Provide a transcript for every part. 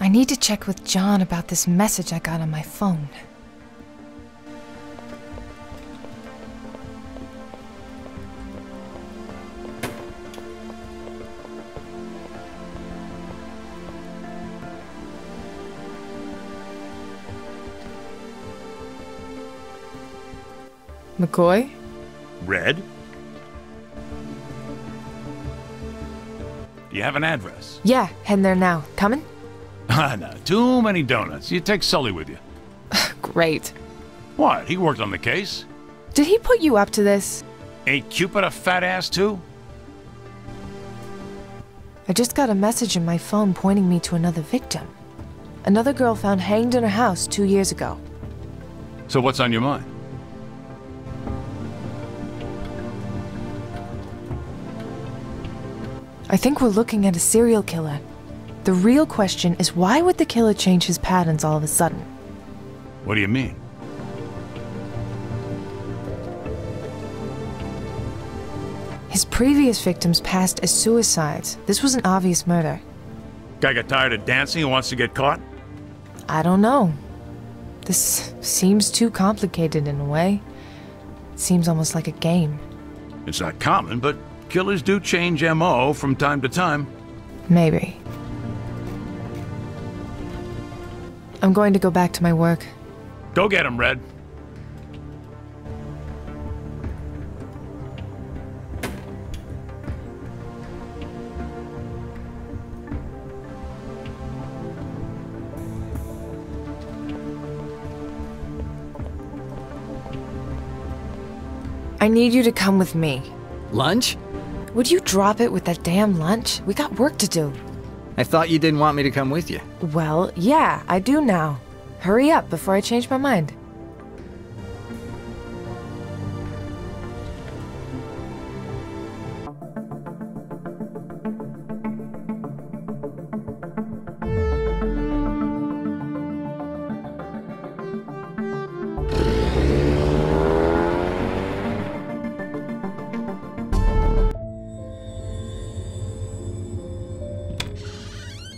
I need to check with John about this message I got on my phone. McCoy? Red? Do you have an address? Yeah, heading there now. Coming? Ah, no. Too many donuts. You take Sully with you. Great. What? He worked on the case? Did he put you up to this? Ain't Cupid a fat ass too? I just got a message on my phone pointing me to another victim. Another girl found hanged in her house 2 years ago. So what's on your mind? I think we're looking at a serial killer. The real question is, why would the killer change his patterns all of a sudden? What do you mean? His previous victims passed as suicides. This was an obvious murder. Guy got tired of dancing and wants to get caught? I don't know. This seems too complicated in a way. It seems almost like a game. It's not common, but killers do change MO from time to time. Maybe. I'm going to go back to my work. Go get him, Red. I need you to come with me. Lunch? Would you drop it with that damn lunch? We got work to do. I thought you didn't want me to come with you. Well, yeah, I do now. Hurry up before I change my mind.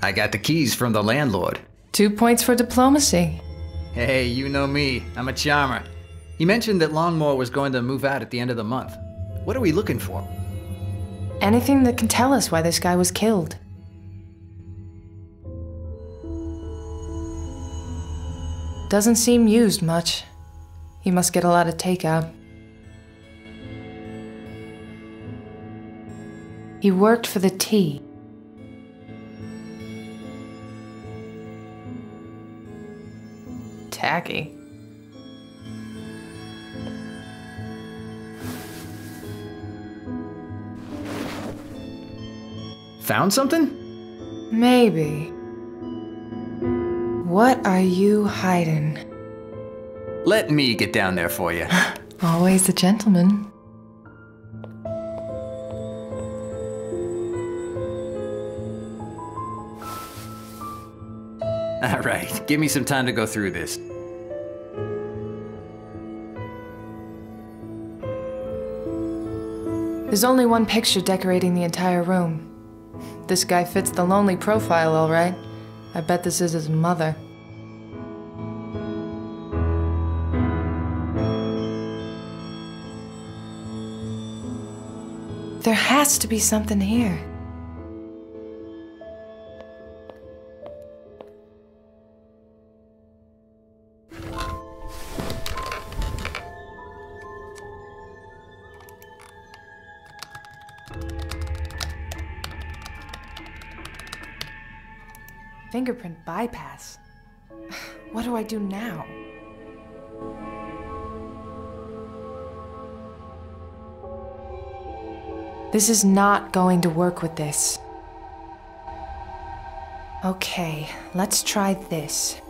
I got the keys from the landlord. 2 points for diplomacy. Hey, you know me. I'm a charmer. He mentioned that Longmore was going to move out at the end of the month. What are we looking for? Anything that can tell us why this guy was killed. Doesn't seem used much. He must get a lot of takeout. He worked for the tea. Tacky. Found something? Maybe. What are you hiding? Let me get down there for you. Always a gentleman. All right, give me some time to go through this. There's only one picture decorating the entire room. This guy fits the lonely profile, all right. I bet this is his mother. There has to be something here. Fingerprint bypass. What do I do now? This is not going to work with this. Okay, let's try this.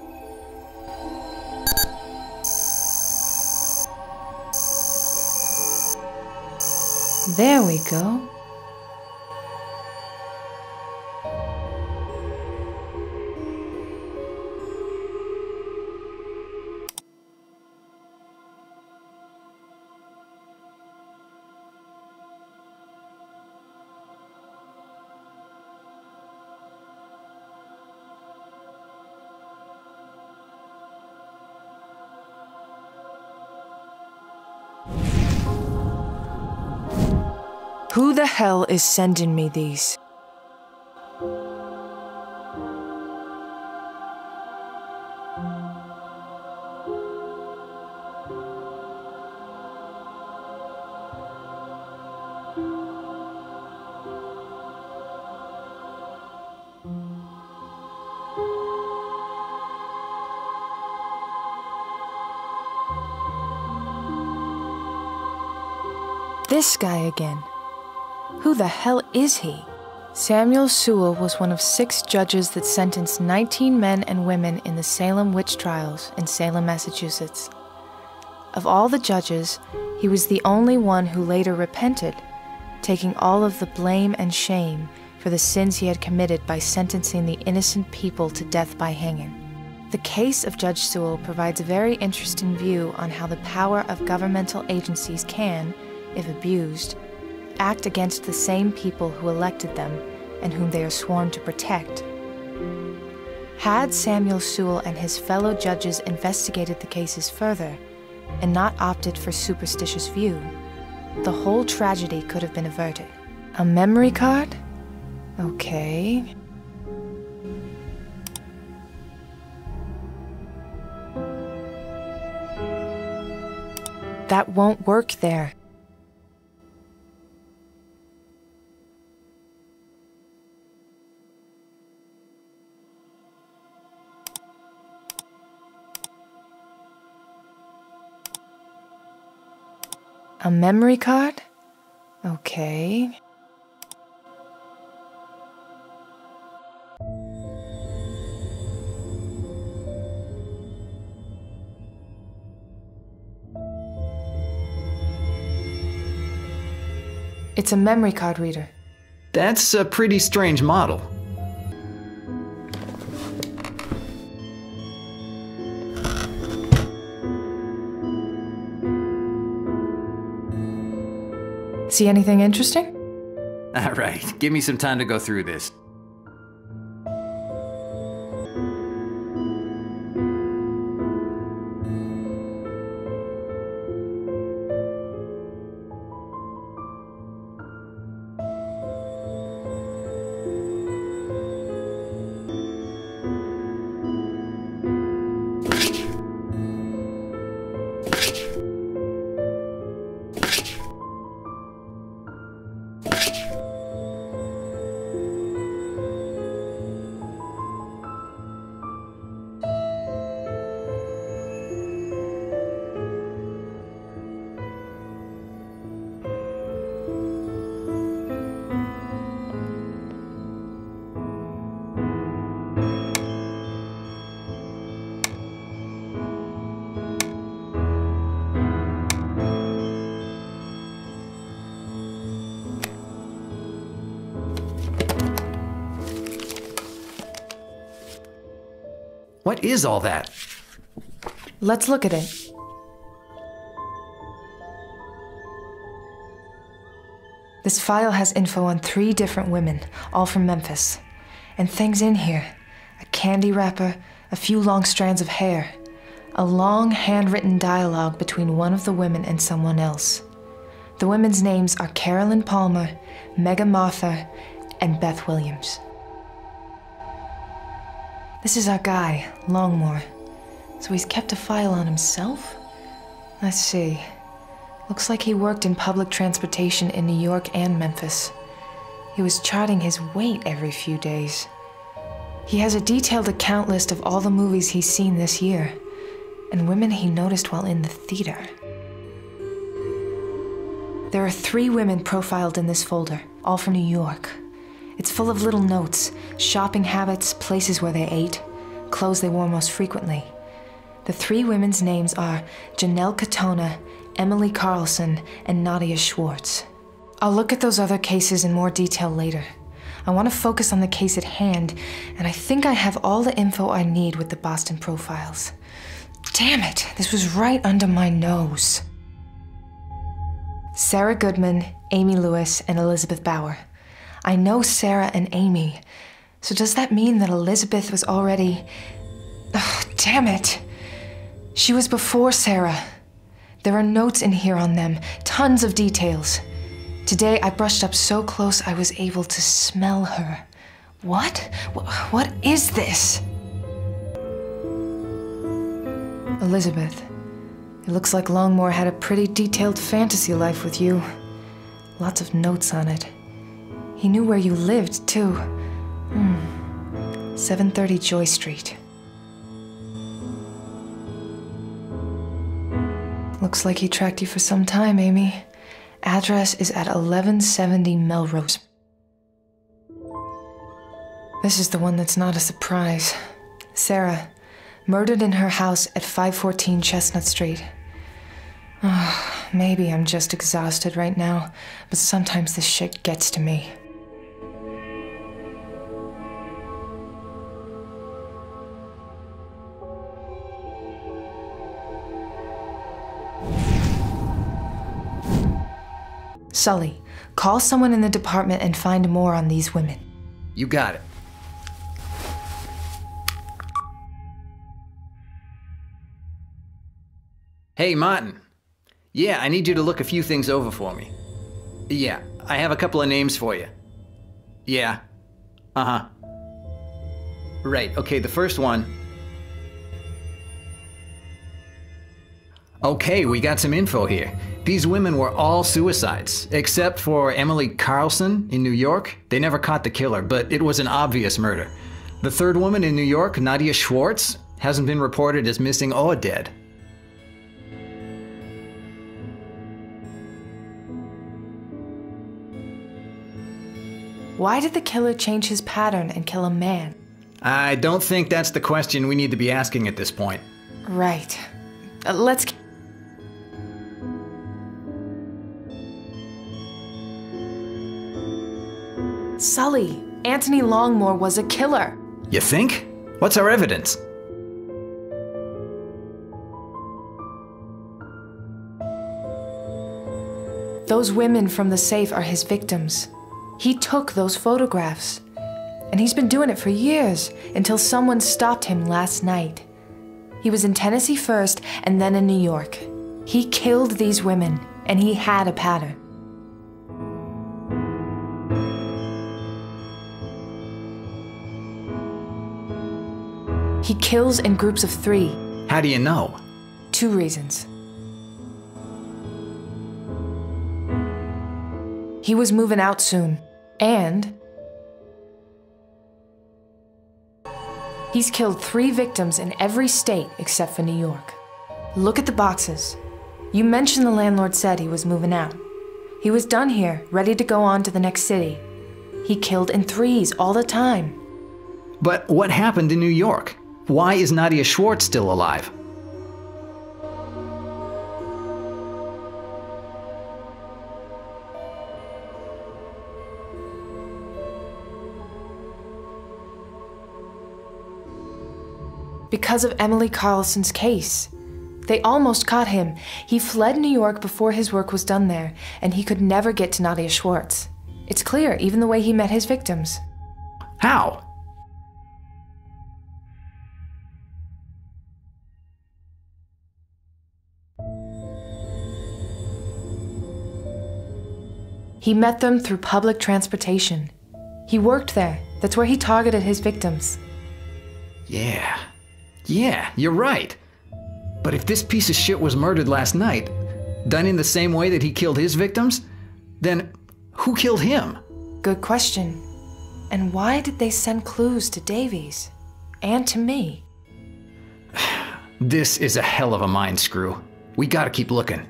There we go. Who the hell is sending me these? This guy again. Who the hell is he? Samuel Sewell was one of 6 judges that sentenced 19 men and women in the Salem witch trials in Salem, Massachusetts. Of all the judges, he was the only one who later repented, taking all of the blame and shame for the sins he had committed by sentencing the innocent people to death by hanging. The case of Judge Sewell provides a very interesting view on how the power of governmental agencies can, if abused, act against the same people who elected them and whom they are sworn to protect. Had Samuel Sewell and his fellow judges investigated the cases further and not opted for superstitious view, the whole tragedy could have been averted. A memory card? Okay. That won't work there. A memory card? Okay. It's a memory card reader. That's a pretty strange model. See anything interesting? All right, give me some time to go through this. What is all that? Let's look at it. This file has info on 3 different women, all from Memphis. And things in here. A candy wrapper, a few long strands of hair, a long handwritten dialogue between one of the women and someone else. The women's names are Carolyn Palmer, Mega Martha, and Beth Williams. This is our guy, Longmore. So he's kept a file on himself? Let's see. Looks like he worked in public transportation in New York and Memphis. He was charting his weight every few days. He has a detailed account list of all the movies he's seen this year, and women he noticed while in the theater. There are 3 women profiled in this folder, all from New York. It's full of little notes, shopping habits, places where they ate, clothes they wore most frequently. The 3 women's names are Janelle Katona, Emily Carlson, and Nadia Schwartz. I'll look at those other cases in more detail later. I want to focus on the case at hand, and I think I have all the info I need with the Boston profiles. Damn it, this was right under my nose. Sarah Goodman, Amy Lewis, and Elizabeth Bauer. I know Sarah and Amy, so does that mean that Elizabeth was already... Ugh, damn it. She was before Sarah. There are notes in here on them, tons of details. Today, I brushed up so close I was able to smell her. What? What is this? Elizabeth, it looks like Longmore had a pretty detailed fantasy life with you. Lots of notes on it. He knew where you lived, too. 730 Joy Street. Looks like he tracked you for some time, Amy. Address is at 1170 Melrose. This is the one that's not a surprise. Sarah, murdered in her house at 514 Chestnut Street. Maybe I'm just exhausted right now, but sometimes this shit gets to me. Sully, call someone in the department and find more on these women. You got it. Hey, Martin. Yeah, I need you to look a few things over for me. Yeah, I have a couple of names for you. Yeah. Uh-huh. Right, okay, the first one. Okay, we got some info here. These women were all suicides, except for Emily Carlson in New York. They never caught the killer, but it was an obvious murder. The third woman in New York, Nadia Schwartz, hasn't been reported as missing or dead. Why did the killer change his pattern and kill a man? I don't think that's the question we need to be asking at this point. Right. Let's... Sully, Anthony Longmore was a killer. You think? What's our evidence? Those women from the safe are his victims. He took those photographs. And he's been doing it for years, until someone stopped him last night. He was in Tennessee first, and then in New York. He killed these women, and he had a pattern. He kills in groups of 3. How do you know? 2 reasons. He was moving out soon, and he's killed 3 victims in every state except for New York. Look at the boxes. You mentioned the landlord said he was moving out. He was done here, ready to go on to the next city. He killed in 3s all the time. But what happened in New York? Why is Nadia Schwartz still alive? Because of Emily Carlson's case. They almost caught him. He fled New York before his work was done there, and he could never get to Nadia Schwartz. It's clear, even the way he met his victims. How? He met them through public transportation. He worked there. That's where he targeted his victims. Yeah, you're right. But if this piece of shit was murdered last night, done in the same way that he killed his victims, then who killed him? Good question. And why did they send clues to Davies? And to me? This is a hell of a mind screw. We gotta keep looking.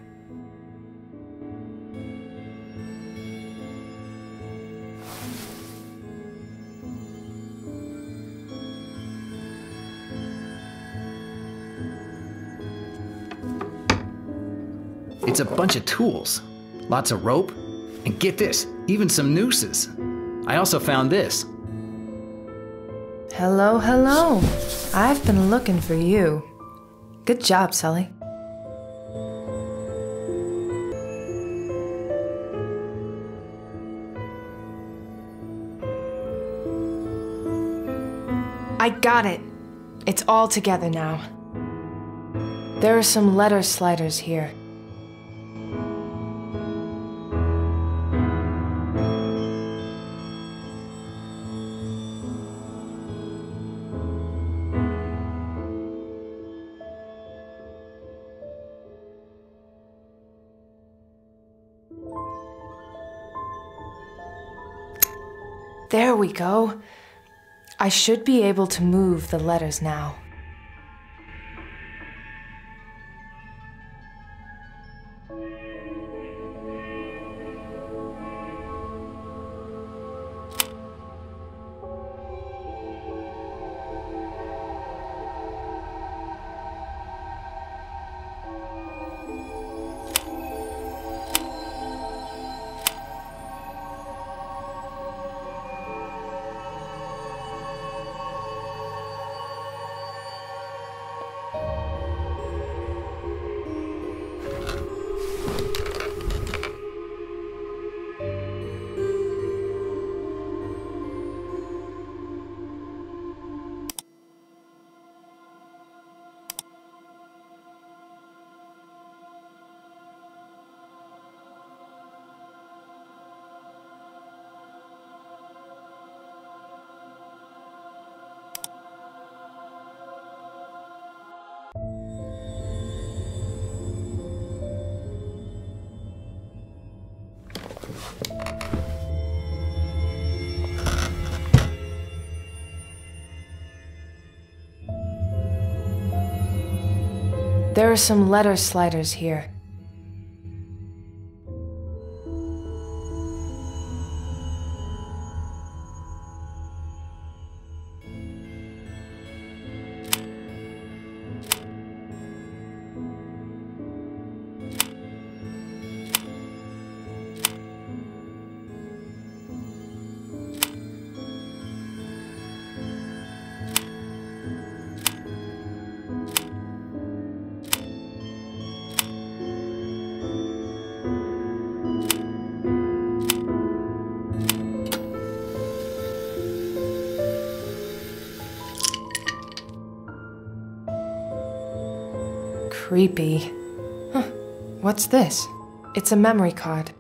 It's a bunch of tools, lots of rope, and get this, even some nooses. I also found this. Hello, hello. I've been looking for you. Good job, Sully. I got it. It's all together now. There are some letter sliders here. There we go. I should be able to move the letters now. There are some letter sliders here. Creepy. Huh. What's this? It's a memory card.